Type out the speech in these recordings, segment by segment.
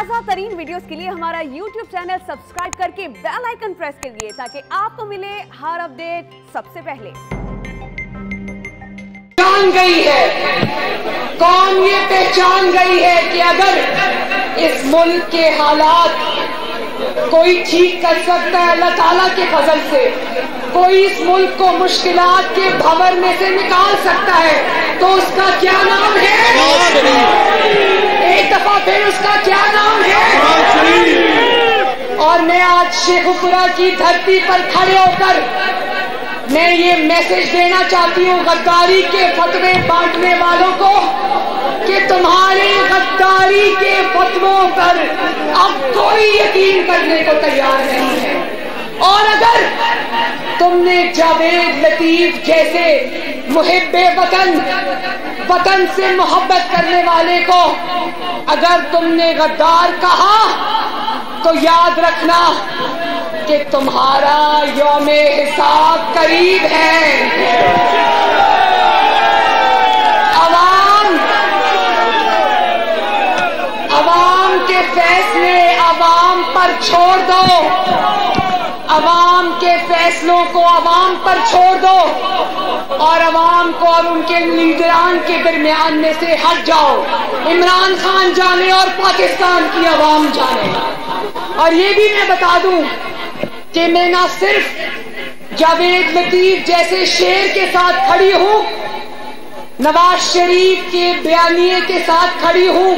ताज़ा तरीन वीडियोस के लिए हमारा YouTube चैनल सब्सक्राइब करके बेल आइकन प्रेस करिए ताकि आपको मिले हर अपडेट सबसे पहले। जान गई है, कौम ये पहचान गई है कि अगर इस मुल्क के हालात कोई ठीक कर सकता है अल्लाह ताला के फजल से, कोई इस मुल्क को मुश्किलात के भंवर में से निकाल सकता है तो उसका क्या नाम है? एक दफा फिर उसका क्या नाम है? और मैं आज शेखुपुरा की धरती पर खड़े होकर मैं ये मैसेज देना चाहती हूँ गद्दारी के फतवे बांटने वालों को कि तुम्हारे गद्दारी के फतवों पर अब कोई यकीन करने को तैयार नहीं है। और अगर तुमने जावेद लतीफ जैसे मुहिब्बे वतन से मोहब्बत करने वाले को अगर तुमने गद्दार कहा तो याद रखना कि तुम्हारा यौमे हिसाब करीब है। अवाम के फैसले अवाम पर छोड़ दो, अवाम के फैसलों को अवाम पर छोड़ दो और अवाम को और उनके लीडरान के दरमियान में से हट जाओ। इमरान खान जाने और पाकिस्तान की अवाम जाने। और ये भी मैं बता दूं कि मैं ना सिर्फ जावेद लतीफ जैसे शेर के साथ खड़ी हूं, नवाज शरीफ के बयानिए के साथ खड़ी हूं,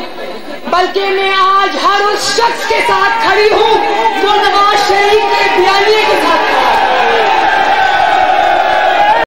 बल्कि मैं आज हर उस शख्स के साथ खड़ी हूं जो नवाज शरीफ के बयानिए के साथ